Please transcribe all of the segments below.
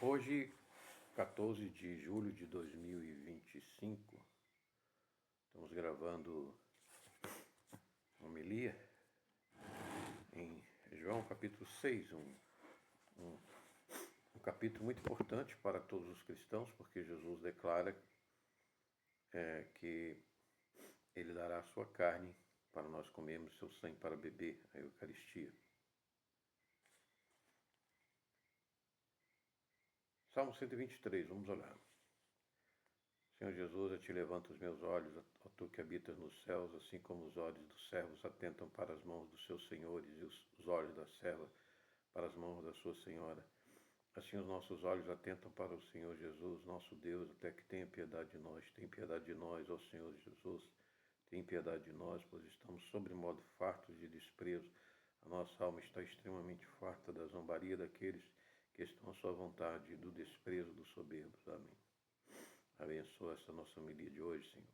Hoje, 14 de julho de 2025, estamos gravando uma homilia em João capítulo 6, um capítulo muito importante para todos os cristãos, porque Jesus declara que Ele dará a sua carne para nós comermos, seu sangue para beber, a Eucaristia. Salmo 123, vamos olhar. Senhor Jesus, eu te levanto os meus olhos, ó tu que habitas nos céus, assim como os olhos dos servos atentam para as mãos dos seus senhores e os olhos da serva para as mãos da sua senhora. Assim os nossos olhos atentam para o Senhor Jesus, nosso Deus, até que tenha piedade de nós. Tem piedade de nós, ó Senhor Jesus. Tem piedade de nós, pois estamos sobremodo fartos de desprezo. A nossa alma está extremamente farta da zombaria daqueles que estão à sua vontade e do desprezo dos soberbos. Amém. Abençoa essa nossa homilia de hoje, Senhor.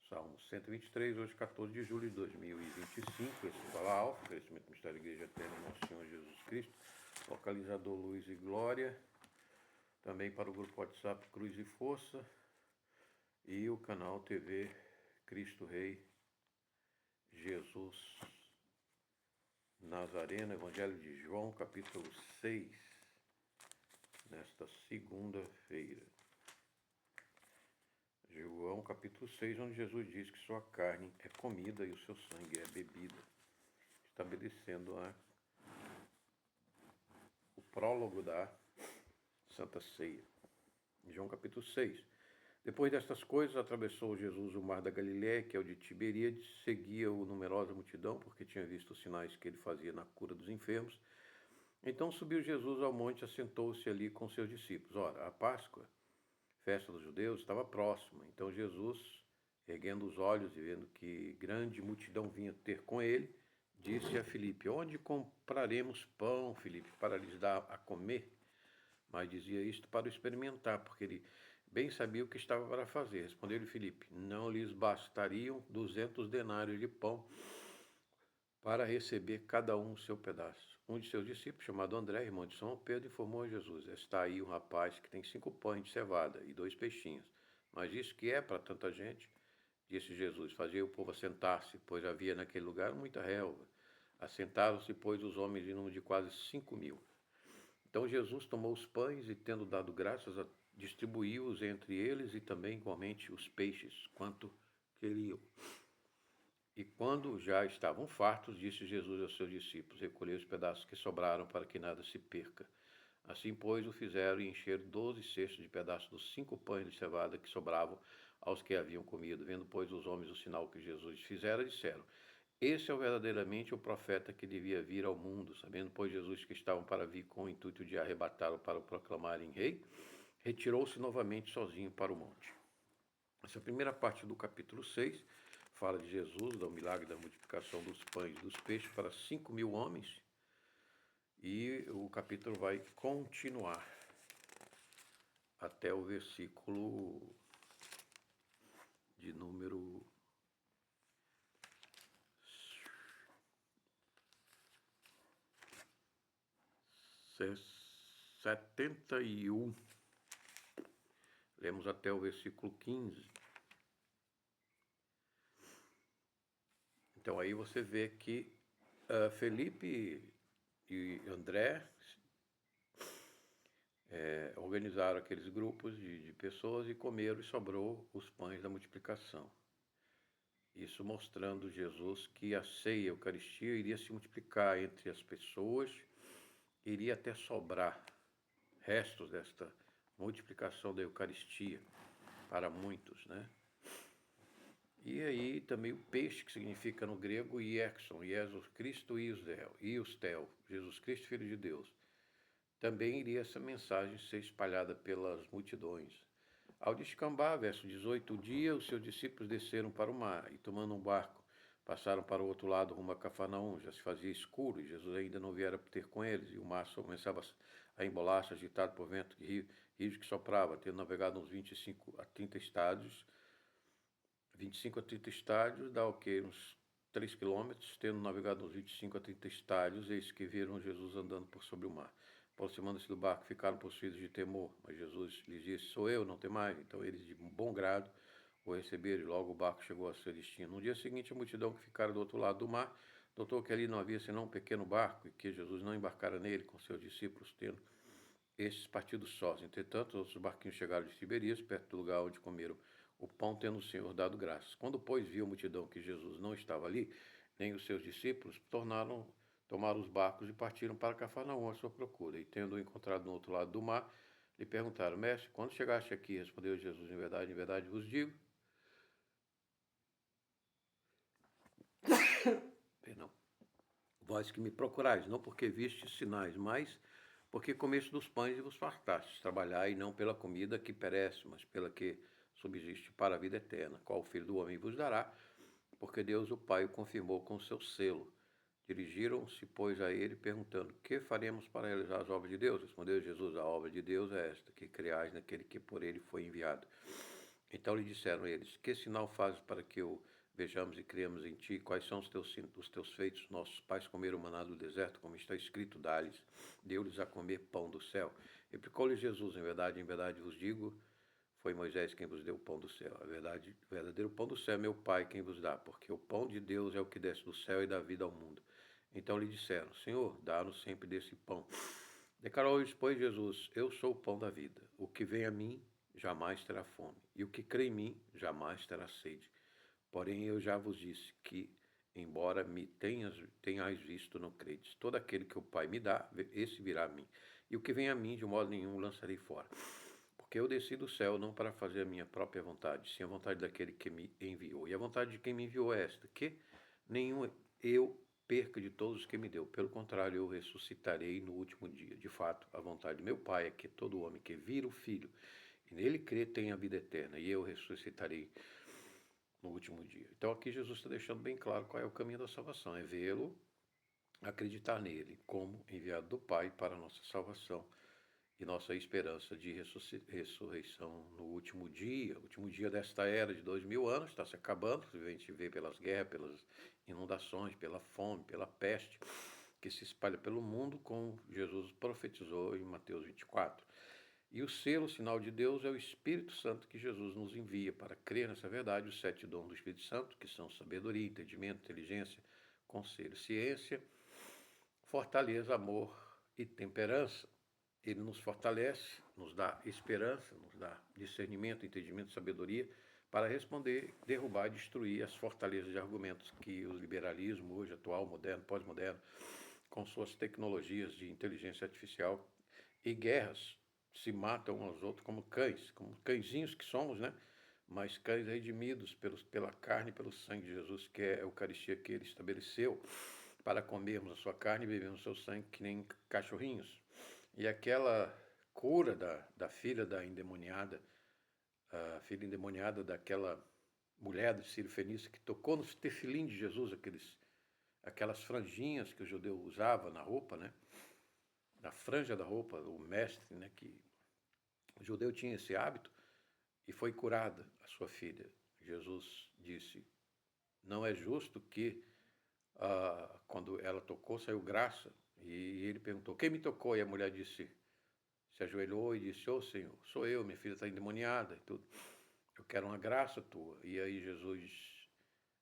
Salmo 123, hoje 14 de julho de 2025. Esse fala alto, crescimento do mistério da Igreja Eterna, nosso Senhor Jesus Cristo. Localizador Luz e Glória. Também para o grupo WhatsApp Cruz e Força. E o canal TV Cristo Rei Jesus Nazareno, Evangelho de João, capítulo 6, nesta segunda-feira. João, capítulo 6, onde Jesus diz que sua carne é comida e o seu sangue é bebida, estabelecendo o prólogo da Santa Ceia. João, capítulo 6. Depois destas coisas, atravessou Jesus o mar da Galiléia, que é o de Tiberíades, seguia-o numerosa multidão, porque tinha visto os sinais que ele fazia na cura dos enfermos. Então subiu Jesus ao monte e assentou-se ali com seus discípulos. Ora, a Páscoa, festa dos judeus, estava próxima. Então Jesus, erguendo os olhos e vendo que grande multidão vinha ter com ele, disse a Filipe: onde compraremos pão, Filipe, para lhes dar a comer? Mas dizia isto para o experimentar, porque ele bem sabia o que estava para fazer. Respondeu-lhe Filipe: não lhes bastariam 200 denários de pão para receber cada um o seu pedaço. Um de seus discípulos, chamado André, irmão de Simão Pedro, informou a Jesus: está aí um rapaz que tem 5 pães de cevada e 2 peixinhos. Mas isso que é para tanta gente? Disse Jesus: fazia o povo assentar-se, pois havia naquele lugar muita relva. Assentaram-se, pois, os homens em número de quase 5.000. Então Jesus tomou os pães e, tendo dado graças, distribuiu-os entre eles e também igualmente os peixes, quanto queriam. E quando já estavam fartos, disse Jesus aos seus discípulos: recolhei os pedaços que sobraram para que nada se perca. Assim, pois, o fizeram e encheram 12 cestos de pedaços dos 5 pães de cevada que sobravam aos que haviam comido. Vendo, pois, os homens o sinal que Jesus fizera, disseram: esse é verdadeiramente o profeta que devia vir ao mundo. Sabendo, pois, Jesus que estavam para vir com o intuito de arrebatá-lo para o proclamarem rei, retirou-se novamente sozinho para o monte. Essa primeira parte do capítulo 6 fala de Jesus, do milagre da multiplicação dos pães e dos peixes para 5.000 homens. E o capítulo vai continuar até o versículo de número 71. Lemos até o versículo 15. Então aí você vê que Felipe e André organizaram aqueles grupos de pessoas e comeram e sobrou os pães da multiplicação. Isso mostrando Jesus que a ceia, a Eucaristia, iria se multiplicar entre as pessoas, iria até sobrar restos desta multiplicação da Eucaristia para muitos, né? E aí também o peixe, que significa no grego Iexon, Jesus Cristo Iustel, Jesus Cristo, Filho de Deus. Também iria essa mensagem ser espalhada pelas multidões. Ao descambar, verso 18, o dia os seus discípulos desceram para o mar e, tomando um barco, passaram para o outro lado rumo a Cafarnaum. Já se fazia escuro e Jesus ainda não viera ter com eles, e o mar começava a embolar-se, agitado por vento de rios que soprava, tendo navegado uns 25 a 30 estádios. 25 a 30 estádios dá o quê? Uns 3 quilômetros, tendo navegado uns 25 a 30 estádios, eis que viram Jesus andando por sobre o mar. Aproximando-se do barco, ficaram possuídos de temor, mas Jesus lhes disse: sou eu, não temais. Então eles, de bom grado, o receberam, e logo o barco chegou a seu destino. No dia seguinte, a multidão que ficara do outro lado do mar notou que ali não havia senão um pequeno barco, e que Jesus não embarcara nele com seus discípulos, tendo estes partido sós. Entretanto, os outros barquinhos chegaram de Tiberíades, perto do lugar onde comeram o pão, tendo o Senhor dado graças. Quando, pois, viu a multidão que Jesus não estava ali, nem os seus discípulos, tomaram os barcos e partiram para Cafarnaum à sua procura. E, tendo-o encontrado no outro lado do mar, lhe perguntaram: mestre, quando chegaste aqui? Respondeu Jesus: em verdade vos digo. Perdão. Vós que me procurais, não porque vistes sinais, mas porque comeste dos pães e vos fartastes. Trabalhai não pela comida que perece, mas pela que subsiste para a vida eterna, qual o Filho do Homem vos dará, porque Deus o Pai o confirmou com o seu selo. Dirigiram-se, pois, a ele, perguntando: que faremos para realizar as obras de Deus? Respondeu Jesus: a obra de Deus é esta, que creais naquele que por ele foi enviado. Então lhe disseram eles: que sinal fazes para que o vejamos e criemos em ti? Quais são os teus feitos? Nossos pais comeram maná do deserto, como está escrito: deu-lhes a comer pão do céu. Replicou-lhe Jesus: em verdade vos digo, foi Moisés quem vos deu o pão do céu. A verdade, o verdadeiro pão do céu é meu Pai quem vos dá, porque o pão de Deus é o que desce do céu e dá vida ao mundo. Então lhe disseram: Senhor, dá-nos sempre desse pão. Declarou-lhes, pois, Jesus: eu sou o pão da vida. O que vem a mim jamais terá fome, e o que crê em mim jamais terá sede. Porém, eu já vos disse que, embora me tenhais visto, não credes. Todo aquele que o Pai me dá, esse virá a mim. E o que vem a mim, de modo nenhum, lançarei fora. Porque eu desci do céu não para fazer a minha própria vontade, sim a vontade daquele que me enviou. E a vontade de quem me enviou é esta: que nenhum eu perca de todos os que me deu. Pelo contrário, eu ressuscitarei no último dia. De fato, a vontade de meu Pai é que todo homem que vira o Filho e nele crê tenha a vida eterna, e eu ressuscitarei no último dia. Então aqui Jesus está deixando bem claro qual é o caminho da salvação: é vê-lo, acreditar nele como enviado do Pai para a nossa salvação e nossa esperança de ressurreição no último dia desta era de 2000 anos, está se acabando, a gente vê pelas guerras, pelas inundações, pela fome, pela peste, que se espalha pelo mundo, como Jesus profetizou em Mateus 24. E o selo, o sinal de Deus, é o Espírito Santo que Jesus nos envia para crer nessa verdade, os 7 dons do Espírito Santo, que são sabedoria, entendimento, inteligência, conselho, ciência, fortaleza, amor e temperança. Ele nos fortalece, nos dá esperança, nos dá discernimento, entendimento, sabedoria para responder, derrubar e destruir as fortalezas de argumentos que o liberalismo hoje atual, moderno, pós-moderno, com suas tecnologias de inteligência artificial e guerras, se matam uns aos outros como cãezinhos que somos, né? Mas cães redimidos pela carne e pelo sangue de Jesus, que é a Eucaristia que ele estabeleceu para comermos a sua carne e bebermos o seu sangue, que nem cachorrinhos. E aquela cura da filha da endemoniada, a filha endemoniada daquela mulher do Sírio Fenício, que tocou no tefilim de Jesus, aquelas franjinhas que o judeu usava na roupa, né? Na franja da roupa, o mestre, né? Que o judeu tinha esse hábito, e foi curada a sua filha. Jesus disse: não é justo que quando ela tocou, saiu graça. E ele perguntou: quem me tocou? E a mulher se ajoelhou e disse: ô Senhor, sou eu, minha filha está endemoniada e tudo. Eu quero uma graça tua. E aí Jesus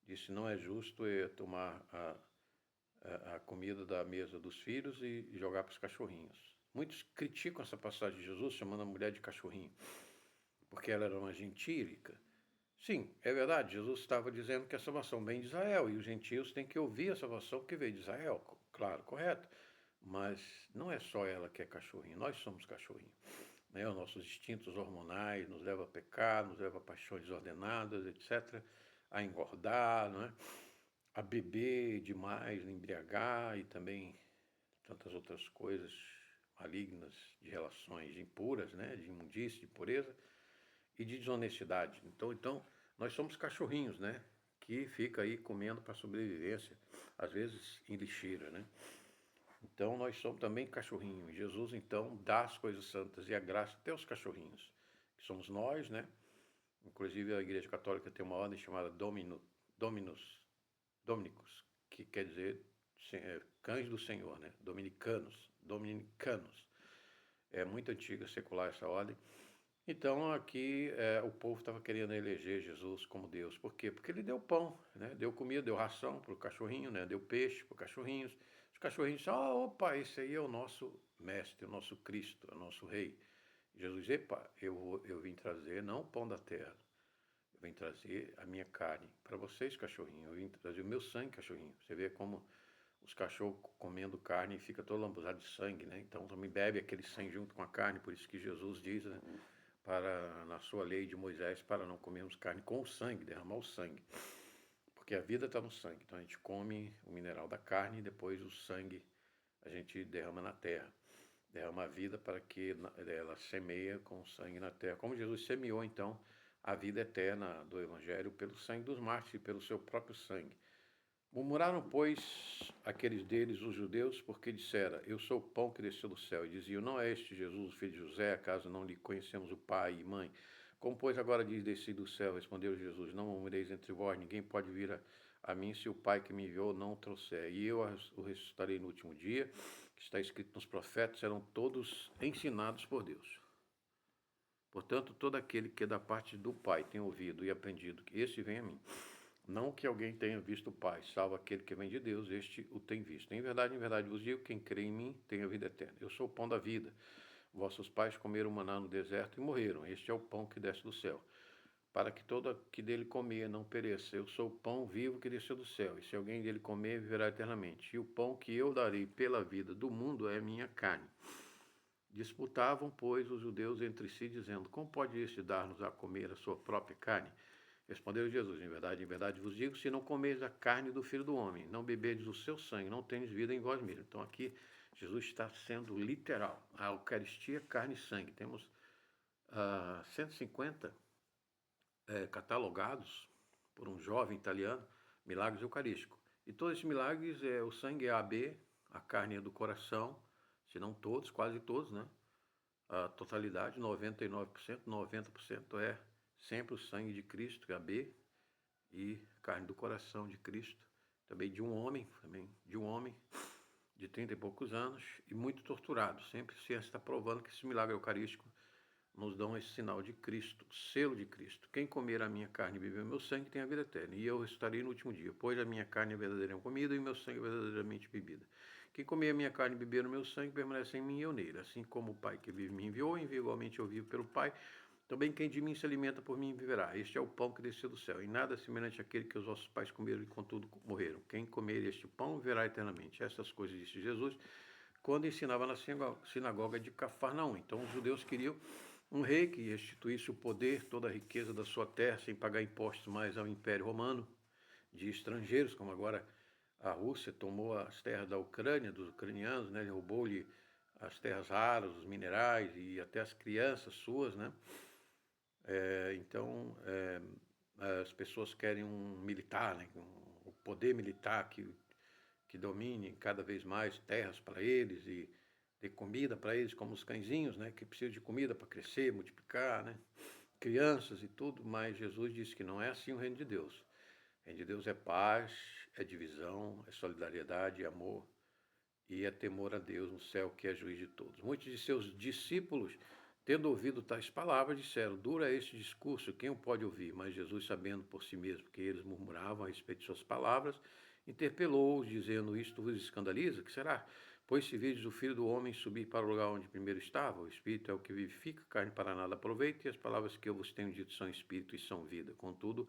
disse: não é justo eu tomar a comida da mesa dos filhos e jogar para os cachorrinhos. Muitos criticam essa passagem de Jesus, chamando a mulher de cachorrinho, porque ela era uma gentílica. Sim, é verdade, Jesus estava dizendo que a salvação vem de Israel, e os gentios têm que ouvir a salvação que veio de Israel, claro, correto. Mas não é só ela que é cachorrinho, nós somos cachorrinho. Né? Os nossos instintos hormonais nos levam a pecar, nos levam a paixões desordenadas, etc., a engordar, não é? A beber demais, a embriagar e também tantas outras coisas malignas de relações impuras, né? De imundície, de impureza e de desonestidade. Então, nós somos cachorrinhos, né? Que fica aí comendo para sobrevivência, às vezes em lixeira, né? Então, nós somos também cachorrinhos. Jesus, então, dá as coisas santas e a graça até os cachorrinhos, que somos nós, né? Inclusive, a Igreja Católica tem uma ordem chamada Dominus Dominicos, que quer dizer cães do Senhor, né? Dominicanos. É muito antiga, secular essa ordem. Então aqui o povo estava querendo eleger Jesus como Deus. Por quê? Porque ele deu pão, né? Deu comida, deu ração para o cachorrinho, né? Deu peixe para os cachorrinhos. Os cachorrinhos disseram, opa, esse aí é o nosso mestre, o nosso Cristo, é o nosso rei. Jesus, epa, eu vim trazer não o pão da terra, eu vim trazer a minha carne para vocês, cachorrinho. Eu vim trazer o meu sangue, cachorrinho. Você vê como os cachorros comendo carne e fica todo lambuzado de sangue, né? Então também bebe aquele sangue junto com a carne, por isso que Jesus diz, né, na sua lei de Moisés, para não comermos carne com o sangue, derramar o sangue. Porque a vida está no sangue. Então a gente come o mineral da carne e depois o sangue a gente derrama na terra. Derrama a vida para que ela semeia com o sangue na terra. Como Jesus semeou, então, a vida eterna do Evangelho pelo sangue dos mártires e pelo seu próprio sangue. Murmuraram, pois, aqueles deles, os judeus, porque dissera, eu sou o pão que desceu do céu. E diziam, não é este Jesus, o filho de José, acaso não lhe conhecemos o pai e mãe? Como, pois, agora diz, desci do céu? Respondeu Jesus, não murmureis entre vós, ninguém pode vir a mim se o Pai que me enviou não o trouxer. E eu o ressuscitarei no último dia, que está escrito nos profetas, serão todos ensinados por Deus. Portanto, todo aquele que é da parte do Pai tem ouvido e aprendido, que esse vem a mim. Não que alguém tenha visto o Pai, salvo aquele que vem de Deus, este o tem visto. Em verdade vos digo, quem crê em mim tem a vida eterna. Eu sou o pão da vida. Vossos pais comeram maná no deserto e morreram. Este é o pão que desce do céu, para que todo que dele comer não pereça. Eu sou o pão vivo que desceu do céu, e se alguém dele comer, viverá eternamente. E o pão que eu darei pela vida do mundo é minha carne. Disputavam, pois, os judeus entre si, dizendo, como pode este dar-nos a comer a sua própria carne? Respondeu Jesus, em verdade vos digo, se não comeis a carne do Filho do Homem, não beberdes o seu sangue, não tendes vida em vós mesmos. Então aqui Jesus está sendo literal. A Eucaristia, carne e sangue. Temos 150 catalogados por um jovem italiano, milagres eucarísticos. E todos esses milagres, o sangue é AB, a carne é do coração, se não todos, quase todos, né? A totalidade, 99%, 90% é sempre o sangue de Cristo, que é AB, e carne do coração de Cristo, também de um homem de 30 e poucos anos e muito torturado. Sempre a ciência está provando que esse milagre eucarístico nos dão esse sinal de Cristo, selo de Cristo. Quem comer a minha carne e beber o meu sangue tem a vida eterna, e eu ressuscitarei no último dia, pois a minha carne é verdadeiramente comida e o meu sangue é verdadeiramente bebida. Quem comer a minha carne e beber o meu sangue permanece em mim e eu nele, assim como o Pai que vive me enviou igualmente eu vivo pelo Pai. Também quem de mim se alimenta por mim viverá. Este é o pão que desceu do céu, e nada é semelhante àquele que os vossos pais comeram e contudo morreram. Quem comer este pão viverá eternamente. Essas coisas disse Jesus quando ensinava na sinagoga de Cafarnaum. Então os judeus queriam um rei que instituísse o poder, toda a riqueza da sua terra, sem pagar impostos mais ao Império Romano, de estrangeiros, como agora a Rússia tomou as terras da Ucrânia, dos ucranianos, né? Roubou-lhe as terras raras, os minerais e até as crianças suas, né? Então, as pessoas querem um militar, né? O poder militar que domine cada vez mais terras para eles e dê comida para eles, como os cãezinhos, né? Que precisam de comida para crescer, multiplicar, né? Crianças e tudo, mas Jesus disse que não é assim o reino de Deus. O reino de Deus é paz, é divisão, é solidariedade, é amor e é temor a Deus no céu, que é juiz de todos. Muitos de seus discípulos, tendo ouvido tais palavras, disseram, dura este discurso, quem o pode ouvir? Mas Jesus, sabendo por si mesmo que eles murmuravam a respeito de suas palavras, interpelou-os, dizendo, isto vos escandaliza? Que será? Pois se vides o Filho do Homem subir para o lugar onde primeiro estava, o Espírito é o que vivifica, carne para nada aproveita, e as palavras que eu vos tenho dito são Espírito e são vida. Contudo,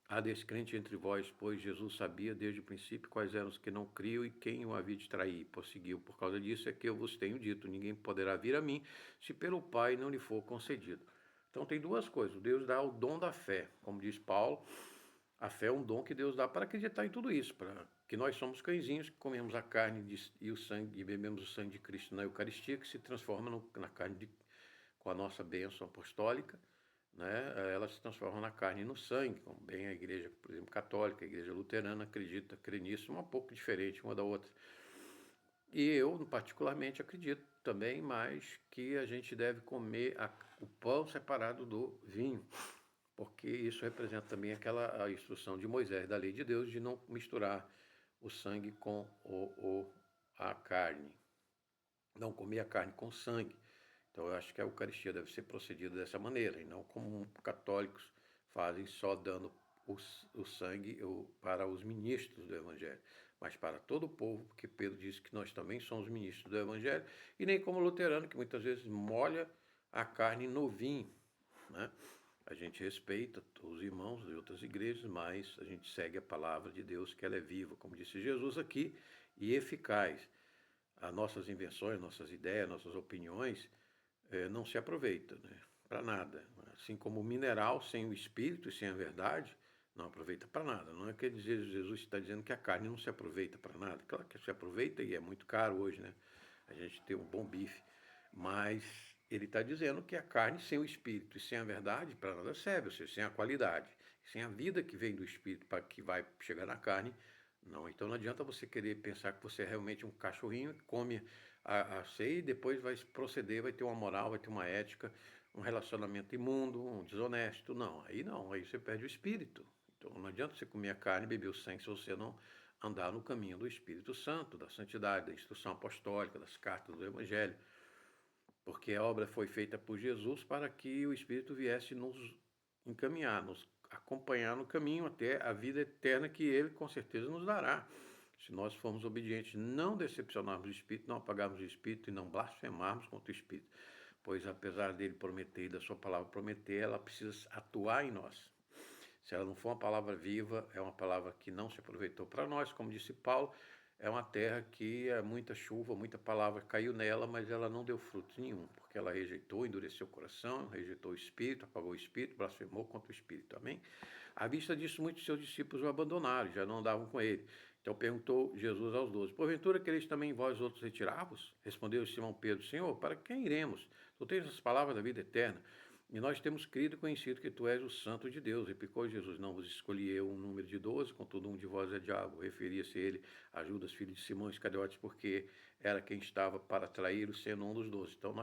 há descrente entre vós, pois Jesus sabia desde o princípio quais eram os que não criam e quem o havia de trair. Prosseguiu, por causa disso é que eu vos tenho dito, ninguém poderá vir a mim se pelo Pai não lhe for concedido. Então tem duas coisas, Deus dá o dom da fé, como diz Paulo, a fé é um dom que Deus dá para acreditar em tudo isso, para que nós somos cãezinhos que comemos a carne e o sangue e bebemos o sangue de Cristo na Eucaristia, que se transforma na carne com a nossa bênção apostólica, né? Ela se transforma na carne e no sangue, como bem a igreja, por exemplo, católica, a igreja luterana crê nisso, um pouco diferente uma da outra. E eu, particularmente, acredito também mais que a gente deve comer o pão separado do vinho. porque isso representa também a instrução de Moisés, da lei de Deus, de não misturar o sangue com a carne, não comer a carne com sangue. Então eu acho que a Eucaristia deve ser procedida dessa maneira, e não como católicos fazem, só dando o sangue para os ministros do Evangelho, mas para todo o povo, porque Pedro disse que nós também somos ministros do Evangelho, e nem como luterano, que muitas vezes molha a carne no vinho, né? A gente respeita os irmãos de outras igrejas, mas a gente segue a palavra de Deus, que ela é viva, como disse Jesus aqui, e eficaz. As nossas invenções, nossas ideias, nossas opiniões não se aproveitam, né? Para nada. Assim como o mineral sem o espírito e sem a verdade não aproveita para nada. Não é que Jesus está dizendo que a carne não se aproveita para nada. Claro que se aproveita e é muito caro hoje, né? A gente tem um bom bife. Mas ele está dizendo que a carne sem o espírito e sem a verdade para nada serve, ou seja, sem a qualidade, sem a vida que vem do espírito para que vai chegar na carne. Não, então não adianta você querer pensar que você é realmente um cachorrinho que come a ceia e depois vai proceder, vai ter uma moral, vai ter uma ética, um relacionamento imundo, um desonesto. Não, aí você perde o espírito. Então não adianta você comer a carne e beber o sangue se você não andar no caminho do Espírito Santo, da santidade, da instrução apostólica, das cartas do Evangelho. Porque a obra foi feita por Jesus para que o Espírito viesse nos encaminhar, nos acompanhar no caminho até a vida eterna que Ele com certeza nos dará. Se nós formos obedientes, não decepcionarmos o Espírito, não apagarmos o Espírito e não blasfemarmos contra o Espírito. Pois apesar dele prometer e da sua palavra prometer, ela precisa atuar em nós. Se ela não for uma palavra viva, é uma palavra que não se aproveitou para nós, como disse Paulo, é uma terra que é muita chuva, muita palavra caiu nela, mas ela não deu fruto nenhum, porque ela rejeitou, endureceu o coração, rejeitou o Espírito, apagou o Espírito, blasfemou contra o Espírito. Amém? À vista disso, muitos de seus discípulos o abandonaram, já não andavam com ele. Então perguntou Jesus aos 12, porventura quereis também vós outros retirar-vos? Respondeu Simão Pedro, Senhor, para quem iremos? Tu tens as palavras da vida eterna. E nós temos crido e conhecido que tu és o Santo de Deus. Replicou Jesus, não vos escolhi eu um número de 12, contudo um de vós é diabo. Referia-se ele a Judas, filho de Simão Iscariotes, porque era quem estava para traí-lo, sendo um dos 12. Então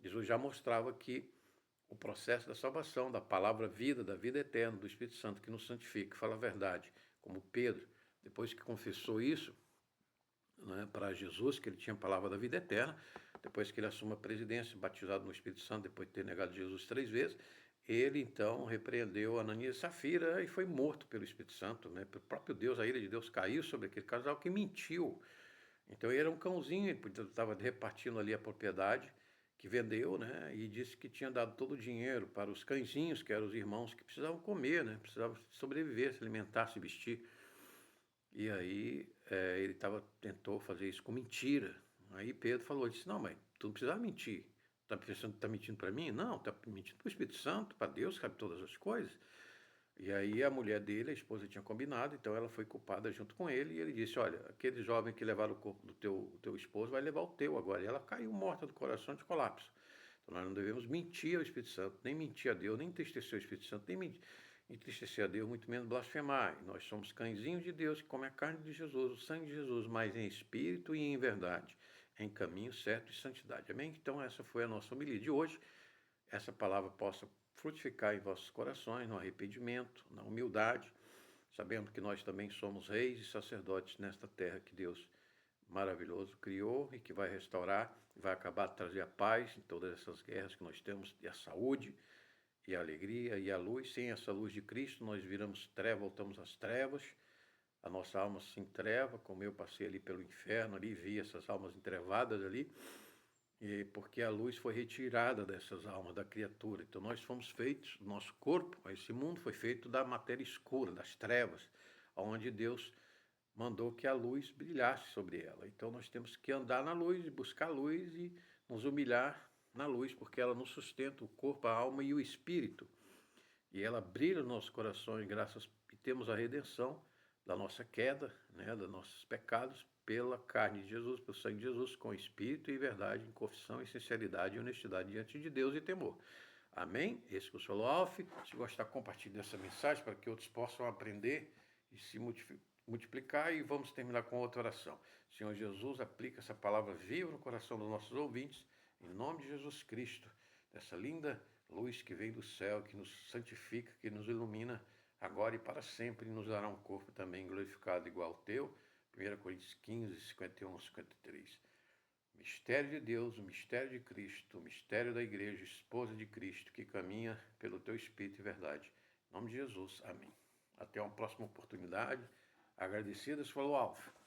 Jesus já mostrava que o processo da salvação, da palavra vida, da vida eterna, do Espírito Santo que nos santifica, que fala a verdade, como Pedro, depois que confessou isso, né, para Jesus, que ele tinha a palavra da vida eterna, depois que ele assume a presidência, batizado no Espírito Santo, depois de ter negado Jesus 3 vezes, ele então repreendeu Ananias e Safira e foi morto pelo Espírito Santo, né? Pelo próprio Deus, a ira de Deus caiu sobre aquele casal que mentiu. Então ele era um cãozinho, ele estava repartindo ali a propriedade que vendeu, né? E disse que tinha dado todo o dinheiro para os cãezinhos, que eram os irmãos que precisavam comer, né? Precisavam sobreviver, se alimentar, se vestir. E aí ele tentou fazer isso com mentira. Aí Pedro falou, disse, não, mas tu não precisava mentir. Tá pensando que tá mentindo para mim? Não, tá mentindo para o Espírito Santo, para Deus, sabe todas as coisas. E aí a mulher dele, a esposa, tinha combinado, então ela foi culpada junto com ele, e ele disse, olha, aquele jovem que levaram o corpo do teu esposo vai levar o teu agora. E ela caiu morta do coração de colapso. Então nós não devemos mentir ao Espírito Santo, nem mentir a Deus, nem entristecer o Espírito Santo, nem entristecer a Deus, muito menos blasfemar. E nós somos cãezinhos de Deus que comem a carne de Jesus, o sangue de Jesus, mas em espírito e em verdade, em caminho certo e santidade. Amém? Então essa foi a nossa homilia de hoje. Essa palavra possa frutificar em vossos corações, no arrependimento, na humildade, sabendo que nós também somos reis e sacerdotes nesta terra que Deus maravilhoso criou e que vai restaurar, vai acabar de trazer a paz em todas essas guerras que nós temos, e a saúde, e a alegria, e a luz. Sem essa luz de Cristo, nós viramos treva, voltamos às trevas, a nossa alma se entreva, como eu passei ali pelo inferno, ali vi essas almas entrevadas ali, e porque a luz foi retirada dessas almas, da criatura. Então nós fomos feitos, nosso corpo, esse mundo foi feito da matéria escura, das trevas, onde Deus mandou que a luz brilhasse sobre ela. Então nós temos que andar na luz, buscar a luz e nos humilhar na luz, porque ela nos sustenta o corpo, a alma e o espírito. E ela brilha nos nossos corações, graças e temos a redenção da nossa queda, né, dos nossos pecados, pela carne de Jesus, pelo sangue de Jesus, com espírito e verdade, em confissão e sinceridade e honestidade diante de Deus e temor. Amém? Esse que eu sou o Alf. Se gostar, compartilhe essa mensagem para que outros possam aprender e se multiplicar. E vamos terminar com outra oração. Senhor Jesus, aplica essa palavra viva no coração dos nossos ouvintes, em nome de Jesus Cristo, dessa linda luz que vem do céu, que nos santifica, que nos ilumina agora e para sempre, e nos dará um corpo também glorificado igual ao teu. 1 Coríntios 15, 51, 53. Mistério de Deus, o mistério de Cristo, o mistério da igreja, esposa de Cristo, que caminha pelo teu Espírito e verdade. Em nome de Jesus, amém. Até uma próxima oportunidade. Agradecidas, falou Alfa.